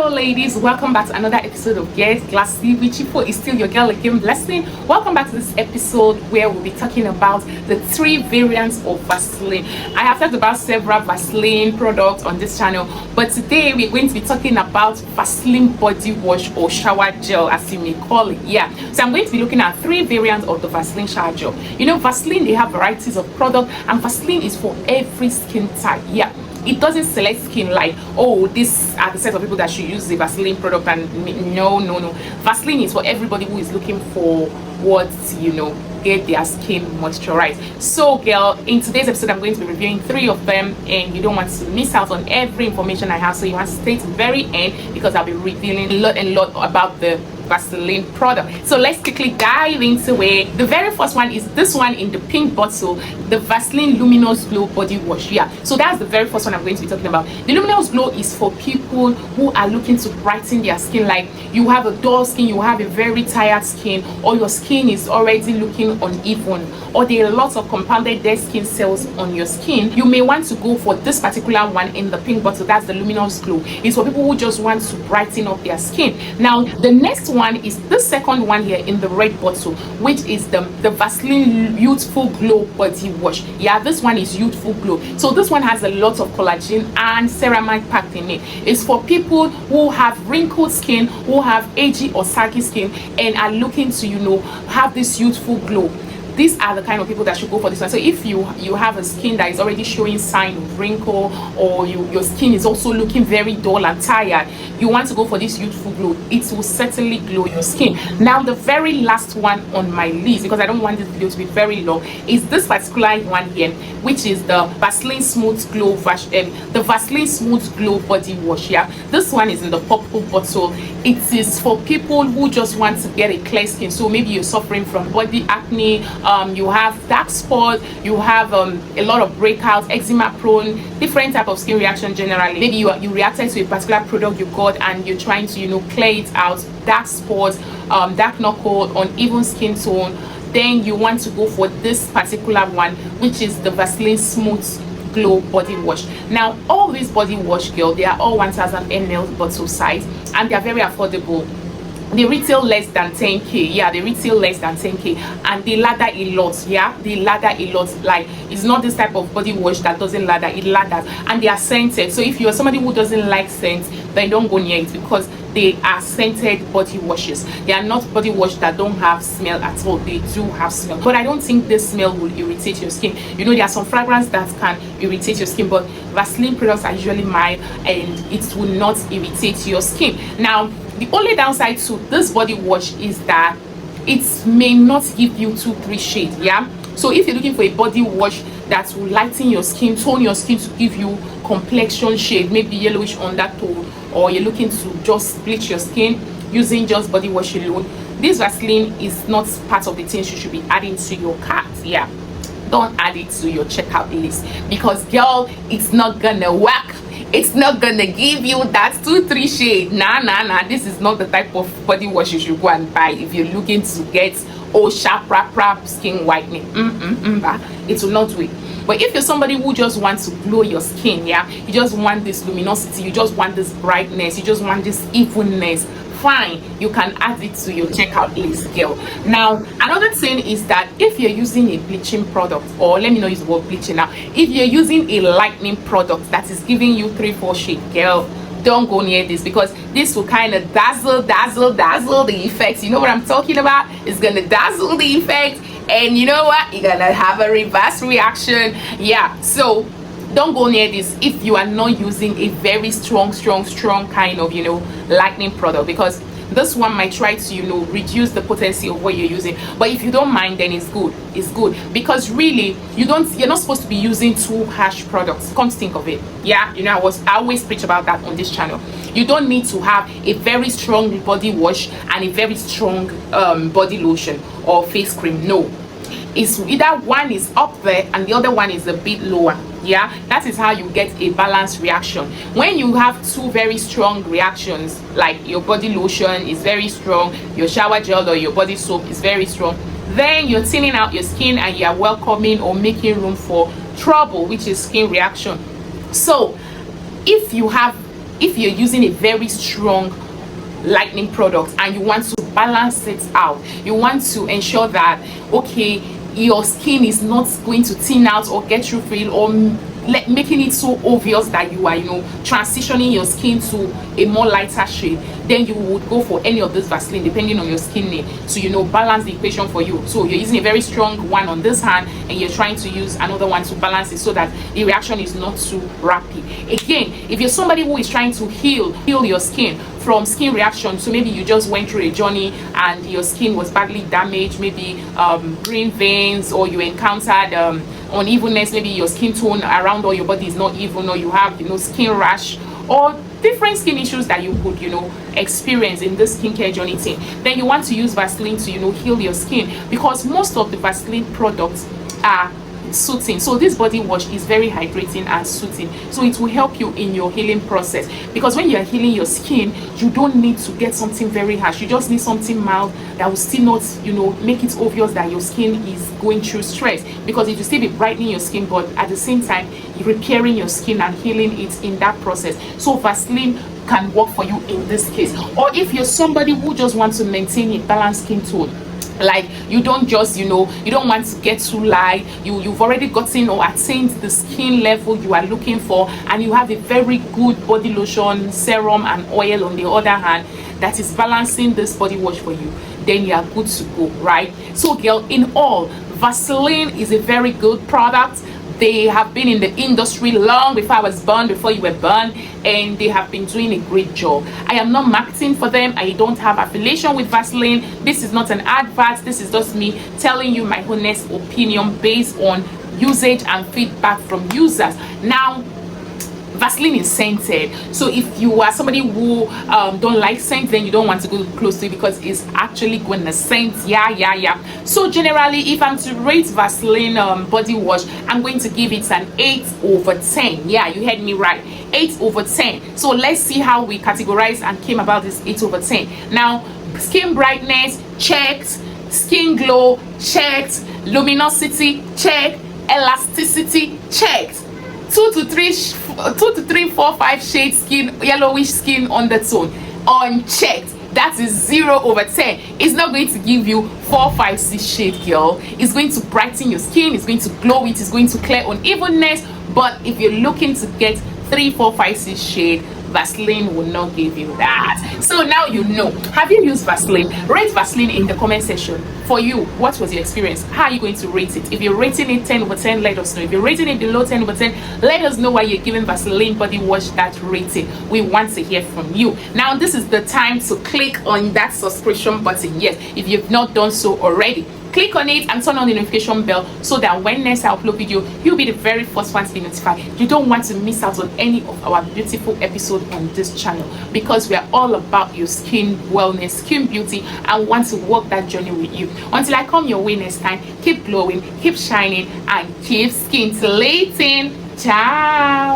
Hello ladies, welcome back to another episode of Get Glassy with Chipo. Is still your girl again, Blessing. Welcome back to this episode where we'll be talking about the 3 variants of Vaseline. I have talked about several Vaseline products on this channel, but today we're going to be talking about Vaseline Body Wash or shower gel, as you may call it. Yeah, so I'm going to be looking at 3 variants of the Vaseline shower gel. You know, Vaseline, they have varieties of product, and Vaseline is for every skin type. Yeah, it doesn't select skin like, oh, these are the set of people that should use the Vaseline product, and no. Vaseline is for everybody who is looking for what, you know, get their skin moisturized. So girl, in today's episode I'm going to be reviewing 3 of them, and you don't want to miss out on every information I have, so you want to stay to the very end because I'll be revealing a lot about the Vaseline product. So let's quickly dive into it. The very first one is this one in the pink bottle, the Vaseline Luminous Glow Body Wash. Yeah, so that's the very first one I'm going to be talking about. The Luminous Glow is for people who are looking to brighten their skin, like you have a dull skin, you have a very tired skin, or your skin is already looking uneven, or there are lots of compounded dead skin cells on your skin. You may want to go for this particular one in the pink bottle. That's the Luminous Glow. It's for people who just want to brighten up their skin. Now the next one is the second one here in the red bottle, which is the Vaseline Youthful Glow Body Wash. Yeah, this one is Youthful Glow. So this one has a lot of collagen and ceramide packed in it. It's for people who have wrinkled skin, who have agey or saggy skin, and are looking to, you know, have this youthful glow. These are the kind of people that should go for this one. So if you have a skin that is already showing sign of wrinkle, or your skin is also looking very dull and tired, you want to go for this youthful glow. It will certainly glow your skin. Now the very last one on my list, because I don't want this video to be very long, is this particular one here, which is the Vaseline Smooth Glow the Vaseline Smooth Glow Body Wash. Yeah, this one is in the purple bottle. It is for people who just want to get a clear skin. So maybe you're suffering from body acne, you have dark spots, you have a lot of breakouts, eczema prone, different type of skin reaction generally. Maybe you reacted to a particular product you got and you're trying to, you know, clear it out. Dark spots, dark knuckle, uneven skin tone, then you want to go for this particular one, which is the Vaseline Smooth Glow Body Wash. Now all these body wash, girl, they are all 1000 ml bottle size, and they are very affordable. They retail less than 10k. Yeah, they retail less than 10k, and they ladder a lot. Yeah, they ladder a lot. Like, it's not this type of body wash that doesn't ladder, it ladders, and they are scented. So if you're somebody who doesn't like scents, then don't go near it, because they are scented body washes. They are not body wash that don't have smell at all. They do have smell, but I don't think this smell will irritate your skin. You know, there are some fragrance that can irritate your skin, but Vaseline products are usually mild and it will not irritate your skin. Now the only downside to this body wash is that it may not give you 2-3 shades. Yeah, so if you're looking for a body wash that will lighten your skin, tone your skin to give you complexion shade, maybe yellowish undertone, or you're looking to just bleach your skin using just body wash alone, this Vaseline is not part of the things you should be adding to your cart. Yeah, don't add it to your checkout list, because girl, it's not gonna work. It's not gonna give you that 2-3 shade. Nah, this is not the type of body wash you should go and buy if you're looking to get sharp rap skin whitening. It will not do it. But if you're somebody who just wants to glow your skin, yeah, you just want this luminosity, you just want this brightness, you just want this evenness, fine, you can add it to your checkout list, girl. Now another thing is that if you're using a bleaching product, or let me not use the word bleaching now, if you're using a lightening product that is giving you 3-4 shade, girl, don't go near this, because this will kind of dazzle the effects. You know what I'm talking about? It's gonna dazzle the effect, and you know what, you're gonna have a reverse reaction. Yeah, so don't go near this if you are not using a very strong kind of, you know, lightening product, because this one might try to, you know, reduce the potency of what you're using. But if you don't mind, then it's good. It's good, because really you're not supposed to be using too harsh products. Come to think of it, yeah, you know, I always preach about that on this channel. You don't need to have a very strong body wash and a very strong body lotion or face cream. No, it's either one is up there and the other one is a bit lower. Yeah, that is how you get a balanced reaction. When you have 2 very strong reactions, like your body lotion is very strong, your shower gel or your body soap is very strong, then you're thinning out your skin and you're welcoming or making room for trouble, which is skin reaction. So if you have if you're using a very strong lightening product and you want to balance it out, you want to ensure that, okay, your skin is not going to thin out or get you feel, or making it so obvious that you are, transitioning your skin to a more lighter shade, then you would go for any of this Vaseline depending on your skin need to balance the equation for you. So you're using a very strong one on this hand and you're trying to use another one to balance it so that the reaction is not too rapid. Again, if you're somebody who is trying to heal your skin from skin reaction, so maybe you just went through a journey and your skin was badly damaged, maybe green veins, or you encountered unevenness, maybe your skin tone around all your body is not even, or you have skin rash or different skin issues that you could experience in this skincare journey thing, then you want to use Vaseline to heal your skin, because most of the Vaseline products are soothing. So this body wash is very hydrating and soothing, so it will help you in your healing process, because when you're healing your skin, you don't need to get something very harsh. You just need something mild that will still not make it obvious that your skin is going through stress, because it will still be brightening your skin, but at the same time repairing your skin and healing it in that process. So Vaseline can work for you in this case. Or if you're somebody who just wants to maintain a balanced skin tone, like you don't just you don't want to get too light, you've already gotten or attained the skin level you are looking for, and you have a very good body lotion, serum and oil on the other hand that is balancing this body wash for you, then you are good to go, right? So girl, in all, Vaseline is a very good product. They have been in the industry long before I was born, before you were born, and they have been doing a great job. I am not marketing for them. I don't have affiliation with Vaseline. This is not an advert. This is just me telling you my honest opinion based on usage and feedback from users. Now, Vaseline is scented, so if you are somebody who don't like scent, then you don't want to go close to it, because it's actually going to scent. So generally, if I'm to rate Vaseline body wash, I'm going to give it an 8/10. Yeah, you heard me right, 8/10. So let's see how we categorize and came about this 8/10. Now, skin brightness checked, skin glow checked, luminosity checked, elasticity checked. 2 to 3, 4, 5 shades skin, yellowish skin undertone unchecked. That is 0/10. It's not going to give you 4, 5, 6 shade, girl. It's going to brighten your skin, it's going to glow it, it's going to clear unevenness. But if you're looking to get 3, 4, 5, 6 shade, Vaseline will not give you that. So now you know. Have you used Vaseline? Rate Vaseline in the comment section. For you, what was your experience? How are you going to rate it? If you're rating it 10/10, let us know. If you're rating it below 10/10, let us know why you're giving Vaseline body wash that rating. We want to hear from you. Now, this is the time to click on that subscription button. Yes, if you've not done so already, click on it and turn on the notification bell so that when next I upload video, you'll be the very first one to be notified. You don't want to miss out on any of our beautiful episodes on this channel, because we are all about your skin wellness, skin beauty, and want to walk that journey with you. Until I come your way next time, keep glowing, keep shining, and keep scintillating. Ciao.